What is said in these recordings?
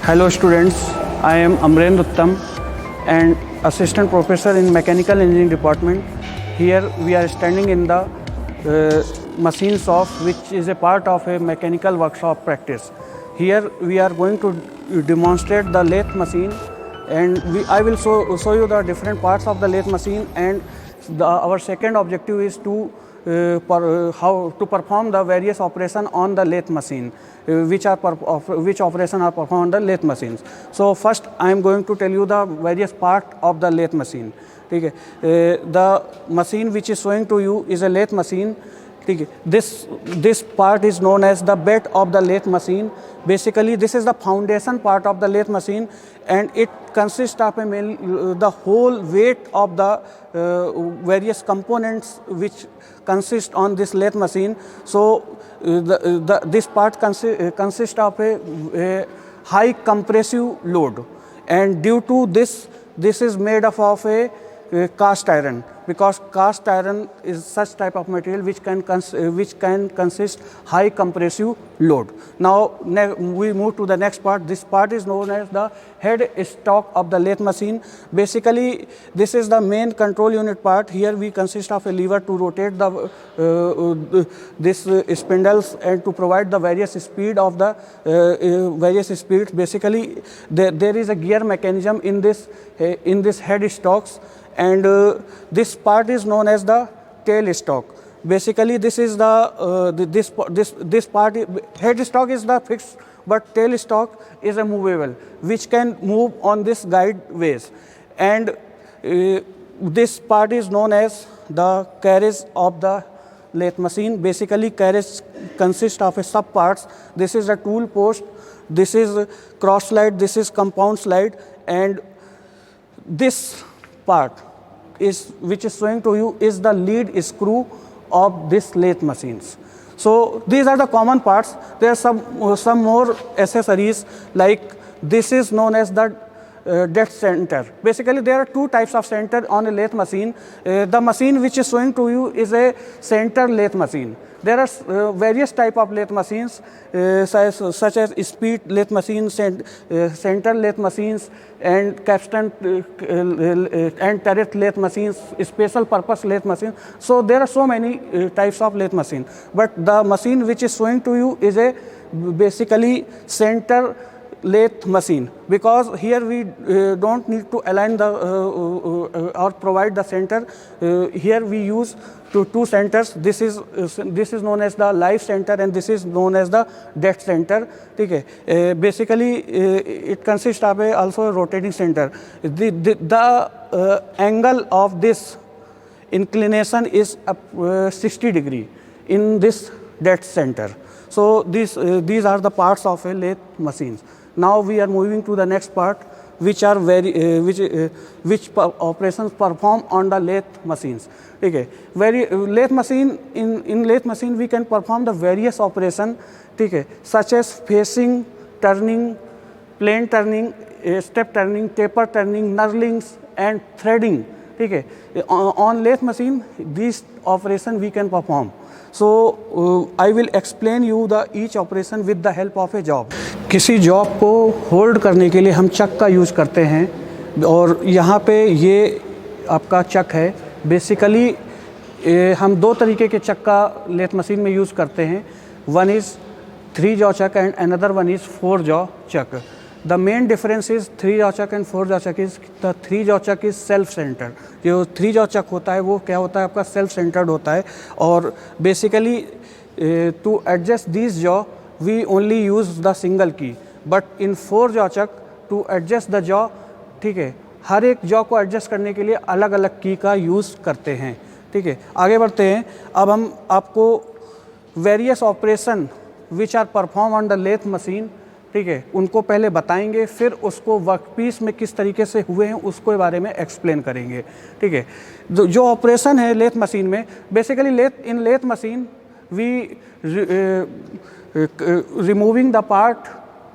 Hello students, I am Amrendra Uttam and Assistant Professor in Mechanical Engineering Department. Here we are standing in the machine shop, which is a part of a mechanical workshop practice. Here we are going to demonstrate the lathe machine, and I will show you the different parts of the lathe machine, and our second objective is to how to perform the various operation on the lathe machine, which operation are performed on the lathe machines. So first I am going to tell you the various part of the lathe machine. Okay. The machine which is showing to you is a lathe machine. Okay. This part is known as the bed of the lathe machine. Basically this is the foundation part of the lathe machine, and it consists of the whole weight of the various components which consist on this lathe machine. So this part consists of a high compressive load, and due to this is made up of a cast iron, because cast iron is such type of material which can consist high compressive load. Now we move to the next part. This part is known as the head stock of the lathe machine. Basically this is the main control unit part. Here we consist of a lever to rotate the this spindles and to provide the various speed of the various speeds. Basically there is a gear mechanism in this head stocks, and this part is known as the tail stock. Basically this is the this part, head stock is the fixed, but tail stock is a movable which can move on this guide ways, and this part is known as the carriage of the lathe machine. Basically carriage consists of a sub parts. This is a tool post, this is cross slide, this is compound slide, and this part which is showing to you is the lead screw of this lathe machines. So these are the common parts. There are some more accessories, like this is known as the dead center. Basically there are two types of center on a lathe machine. The machine which is showing to you is a center lathe machine. There are various type of lathe machines such as speed lathe machines, center lathe machines, and capstan and turret lathe machines, special purpose lathe machines. So there are so many types of lathe machine, but the machine which is showing to you is a basically center lathe machine, because here we don't need to align the or provide the center. Here we use two centers. This is known as the live center, and this is known as the dead center. Okay. Basically it consists of also a rotating center. The angle of this inclination is 60 degree in this dead center. So these are the parts of a lathe machines. Now we are moving to the next part, which are which operations perform on the lathe machines. Okay. Lathe machine, in lathe machine we can perform the various operations, okay, such as facing, turning, plane turning, step turning, taper turning, knurlings, and threading. Okay. On lathe machine these operations we can perform. So I will explain you each operation with the help of a job. किसी job को hold करने के लिए हम चक का use करते हैं, और यहाँ पे ये आपका चक है. बेसिकली हम दो तरीके के चक का लेथ मशीन में यूज़ करते हैं. One is 3 jaw chuck and another one is 4 jaw chuck. The main difference is 3 jaw chuck and 4 jaw chuck is the 3 jaw chuck is self centered. जो 3 jaw chuck होता है वो क्या होता है, आपका सेल्फ सेंटर्ड होता है, और basically to adjust this jaw we only use the single key, but in 4 jaw chuck to adjust the jaw, ठीक है, हर एक जॉ को एडजस्ट करने के लिए अलग अलग की का यूज़ करते हैं. ठीक है, आगे बढ़ते हैं. अब हम आपको various operation which are perform on the lathe machine, ठीक है, उनको पहले बताएंगे, फिर उसको वर्कपीस में किस तरीके से हुए हैं उसके बारे में एक्सप्लेन करेंगे. ठीक है, जो ऑपरेशन है लेथ मशीन में, basically in lathe machine we removing the part,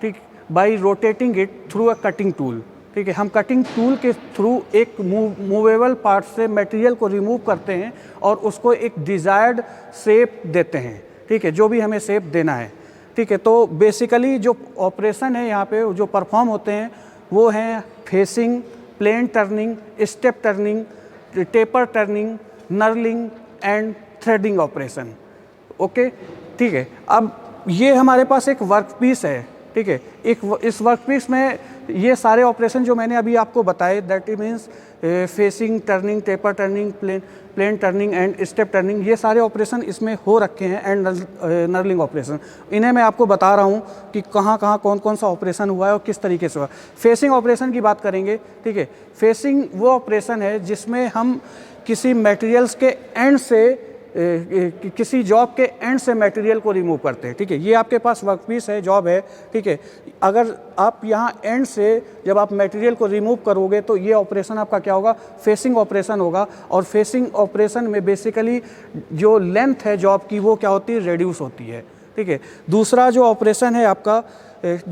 ठीक, by rotating it through a cutting tool. ठीक है, हम कटिंग टूल के थ्रू एक मूवेबल पार्ट से मटेरियल को रिमूव करते हैं और उसको एक डिज़ायर्ड शेप देते हैं. ठीक है, जो भी हमें शेप देना है. ठीक है। तो बेसिकली जो ऑपरेशन है यहाँ पे जो परफॉर्म होते हैं वो हैं facing, plane turning, step turning, taper turning, knurling and threading operation. Okay, ठीक है। अब ये हमारे पास एक वर्क पीस है, ठीक है। इस वर्क पीस में ये सारे ऑपरेशन जो मैंने अभी आपको बताए, that means facing, turning, taper turning, plane turning and step turning, ये सारे ऑपरेशन इसमें हो रखे हैं, एंड नर्लिंग ऑपरेशन। इन्हें मैं आपको बता रहा हूँ कि कहाँ कहाँ कौन कौन सा ऑपरेशन हुआ है और किस तरीके से हुआ। फेसिंग ऑपरेशन की बात करेंगे, ठीक है। फेसिंग वो ऑपरेशन है जिसमें हम किसी मटेरियल्स के एंड से किसी जॉब के एंड से मटेरियल को रिमूव करते हैं, ठीक है। ये आपके पास वर्कपीस है, जॉब है, ठीक है। अगर आप यहाँ एंड से जब आप मटेरियल को रिमूव करोगे तो ये ऑपरेशन आपका क्या होगा, फेसिंग ऑपरेशन होगा। और फेसिंग ऑपरेशन में बेसिकली जो लेंथ है जॉब की वो क्या होती है, रेड्यूस होती है, ठीक है। दूसरा जो ऑपरेशन है आपका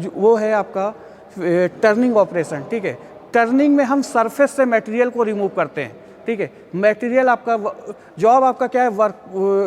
वो है आपका टर्निंग ऑपरेशन, ठीक है। टर्निंग में हम सरफेस से मटेरियल को रिमूव करते हैं, ठीक है। मटेरियल आपका जॉब आपका क्या है, वर्क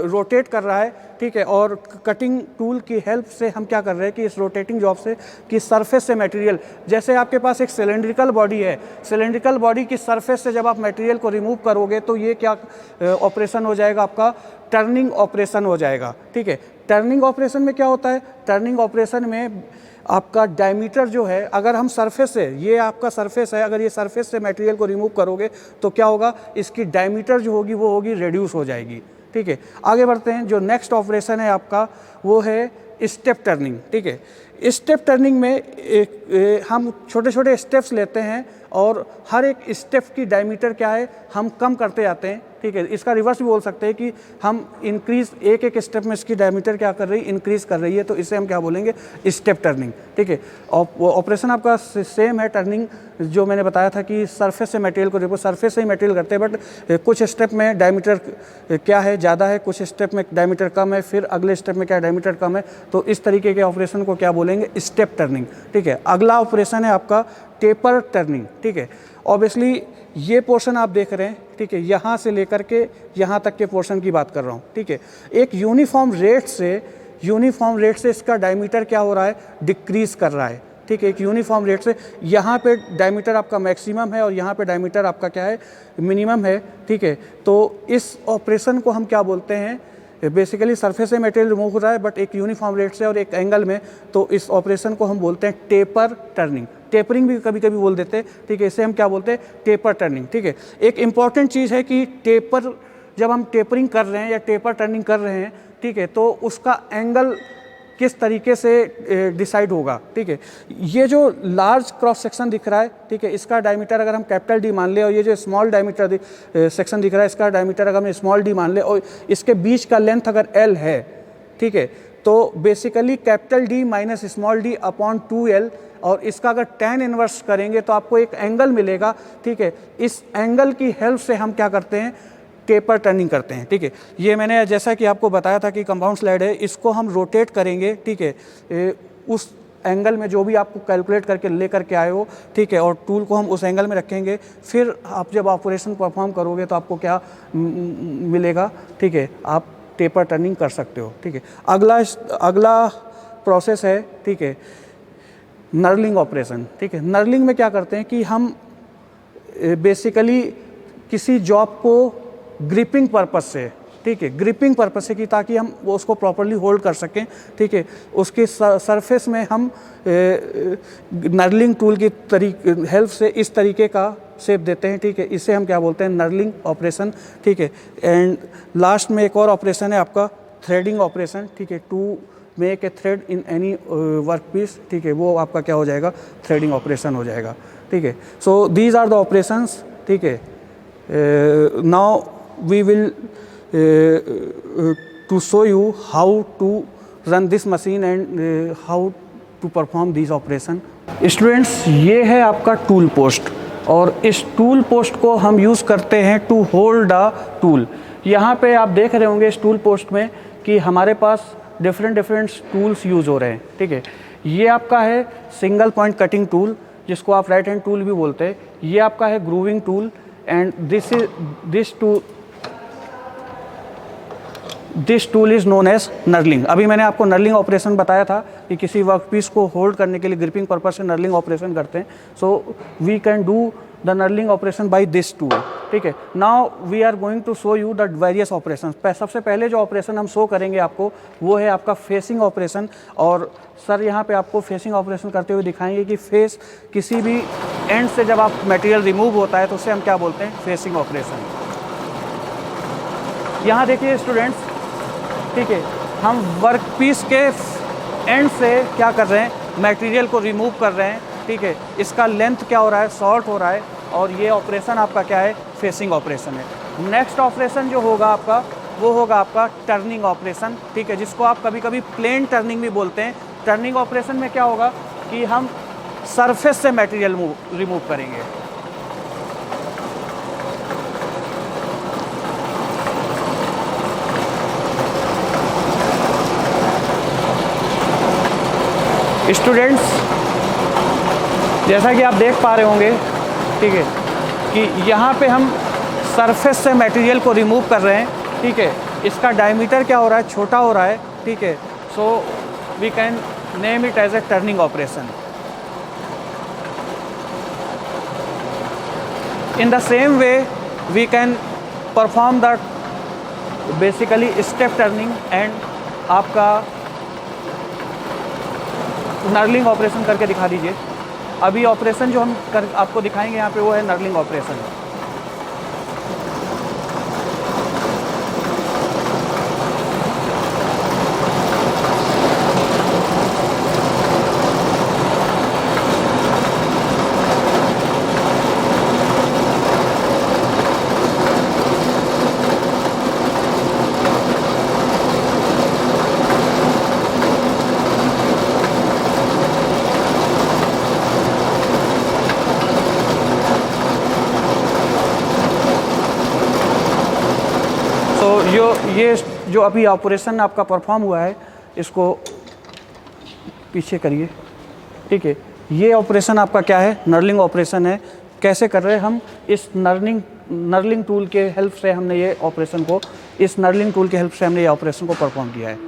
रोटेट कर रहा है, ठीक है। और कटिंग टूल की हेल्प से हम क्या कर रहे हैं कि इस रोटेटिंग जॉब से कि सरफेस से मटेरियल, जैसे आपके पास एक सिलेंड्रिकल बॉडी है, सिलेंड्रिकल बॉडी की सरफेस से जब आप मटेरियल को रिमूव करोगे तो ये क्या ऑपरेशन हो जाएगा, आपका टर्निंग ऑपरेशन हो जाएगा, ठीक है। टर्निंग ऑपरेशन में क्या होता है, टर्निंग ऑपरेशन में आपका डायमीटर जो है, अगर हम सरफेस से, ये आपका सरफेस है, अगर ये सरफेस से मटेरियल को रिमूव करोगे तो क्या होगा, इसकी डायमीटर जो होगी वो होगी रिड्यूस हो जाएगी, ठीक है। आगे बढ़ते हैं। जो नेक्स्ट ऑपरेशन है आपका वो है स्टेप टर्निंग, ठीक है। स्टेप टर्निंग में हम छोटे छोटे स्टेप्स लेते हैं और हर एक स्टेप की डायमीटर क्या है, हम कम करते जाते हैं, ठीक है। इसका रिवर्स भी बोल सकते हैं कि हम इंक्रीज, एक एक स्टेप में इसकी डायमीटर क्या कर रही है, इंक्रीज कर रही है, तो इसे हम क्या बोलेंगे, स्टेप टर्निंग, ठीक है। ऑपरेशन आपका सेम है टर्निंग, जो मैंने बताया था कि सरफेस से मटेरियल को रिमूव, सरफेस से ही मटेरियल करते हैं, बट कुछ स्टेप में डायमीटर क्या है, ज़्यादा है, कुछ स्टेप में डायमीटर कम है, फिर अगले स्टेप में क्या डायमीटर कम है, तो इस तरीके के ऑपरेशन को क्या बोलेंगे, स्टेप टर्निंग, ठीक है। अगला ऑपरेशन है आपका टेपर टर्निंग, ठीक है। ऑब्वियसली ये पोर्शन आप देख रहे हैं, ठीक है, यहाँ से लेकर के यहाँ तक के पोर्शन की बात कर रहा हूँ, ठीक है। एक यूनिफॉर्म रेट से इसका डायमीटर क्या हो रहा है, डिक्रीज कर रहा है, ठीक है। एक यूनिफॉर्म रेट से यहाँ पे डायमीटर आपका मैक्सिमम है और यहाँ पे डायमीटर आपका क्या है, मिनिमम है, ठीक है। तो इस ऑपरेशन को हम क्या बोलते हैं, बेसिकली सरफेस से मटेरियल रिमूव हो रहा है बट एक यूनिफॉर्म रेट से और एक एंगल में, तो इस ऑपरेशन को हम बोलते हैं टेपर टर्निंग। टेपरिंग भी कभी कभी बोल देते हैं, ठीक है। इसे हम क्या बोलते हैं, टेपर टर्निंग, ठीक है। एक इंपॉर्टेंट चीज़ है कि टेपर, जब हम टेपरिंग कर रहे हैं या टेपर टर्निंग कर रहे हैं, ठीक है, तो उसका एंगल किस तरीके से डिसाइड होगा, ठीक है। ये जो लार्ज क्रॉस सेक्शन दिख रहा है, ठीक है, इसका डायमीटर अगर हम कैपिटल डी मान ले और ये जो स्मॉल डायमीटर सेक्शन दिख रहा है, इसका डायमीटर अगर हम स्मॉल डी मान ले और इसके बीच का लेंथ अगर एल है, ठीक है, तो basically capital D minus small D upon 2L, और इसका अगर tan इनवर्स करेंगे तो आपको एक एंगल मिलेगा, ठीक है। इस एंगल की हेल्प से हम क्या करते हैं, टेपर टर्निंग करते हैं, ठीक है। ये मैंने जैसा कि आपको बताया था कि कंपाउंड स्लाइड है, इसको हम रोटेट करेंगे, ठीक है, उस एंगल में जो भी आपको कैलकुलेट करके ले करके आए हो, ठीक है, और टूल को हम उस एंगल में रखेंगे, फिर आप जब ऑपरेशन परफॉर्म करोगे तो आपको क्या मिलेगा, ठीक है, आप टेपर टर्निंग कर सकते हो, ठीक है। अगला प्रोसेस है, ठीक है, नर्लिंग ऑपरेशन, ठीक है। नर्लिंग में क्या करते हैं कि हम बेसिकली किसी जॉब को ग्रिपिंग पर्पस से, ठीक है, ग्रिपिंग पर्पस से कि ताकि हम वो उसको प्रॉपरली होल्ड कर सकें, ठीक है, उसके सरफेस में हम नर्लिंग टूल की हेल्प से इस तरीके का शेप देते हैं, ठीक है। इसे हम क्या बोलते हैं, नर्लिंग ऑपरेशन, ठीक है। एंड लास्ट में एक और ऑपरेशन है आपका थ्रेडिंग ऑपरेशन, ठीक है, to make a thread in any workpiece, ठीक है, वो आपका क्या हो जाएगा, थ्रेडिंग ऑपरेशन हो जाएगा, ठीक है। So these are the operations, ठीक है। Now we will to show you how to run this machine and how to perform this operation. Students, ये है आपका टूल पोस्ट और इस टूल पोस्ट को हम यूज़ करते हैं टू होल्ड अ टूल। यहाँ पे आप देख रहे होंगे इस टूल पोस्ट में कि हमारे पास डिफरेंट टूल्स यूज़ हो रहे हैं, ठीक है। ये आपका है सिंगल पॉइंट कटिंग टूल, जिसको आप राइट हैंड टूल भी बोलते हैं। ये आपका है grooving tool and this tool, this tool is known as knurling. अभी मैंने आपको नर्लिंग ऑपरेशन बताया था कि किसी वर्कपीस को होल्ड करने के लिए ग्रिपिंग पर्पज से नर्लिंग ऑपरेशन करते हैं। So we can do the knurling operation by this tool, ठीक है। Now we are going to show you the various operation. सबसे पहले जो ऑपरेशन हम शो करेंगे आपको वो है आपका फेसिंग ऑपरेशन। और सर यहाँ पे आपको फेसिंग ऑपरेशन करते हुए दिखाएंगे कि फेस किसी भी एंड से जब आप मटेरियल रिमूव होता है तो उसे हम क्या बोलते हैं, फेसिंग ऑपरेशन। यहाँ देखिए स्टूडेंट्स, ठीक है, हम वर्कपीस के एंड से क्या कर रहे हैं, मटेरियल को रिमूव कर रहे हैं, ठीक है। इसका लेंथ क्या हो रहा है, शॉर्ट हो रहा है, और ये ऑपरेशन आपका क्या है, फेसिंग ऑपरेशन है। नेक्स्ट ऑपरेशन जो होगा आपका वो होगा आपका टर्निंग ऑपरेशन, ठीक है, जिसको आप कभी कभी प्लेन टर्निंग भी बोलते हैं। टर्निंग ऑपरेशन में क्या होगा कि हम सरफेस से मटेरियल रिमूव करेंगे। स्टूडेंट्स, जैसा कि आप देख पा रहे होंगे, ठीक है, कि यहाँ पे हम सरफेस से मटेरियल को रिमूव कर रहे हैं, ठीक है। इसका डायमीटर क्या हो रहा है, छोटा हो रहा है, ठीक है। So we can name it as a turning operation. In the same way we can perform the basically step turning and आपका नर्लिंग ऑपरेशन करके दिखा दीजिए। अभी ऑपरेशन जो हम आपको दिखाएंगे यहाँ पे वो है नर्लिंग ऑपरेशन। ये जो अभी ऑपरेशन आपका परफॉर्म हुआ है, इसको पीछे करिए, ठीक है। ये ऑपरेशन आपका क्या है, नर्लिंग ऑपरेशन है। कैसे कर रहे हैं हम, इस नर्लिंग टूल के हेल्प से हमने ये ऑपरेशन को परफॉर्म किया है।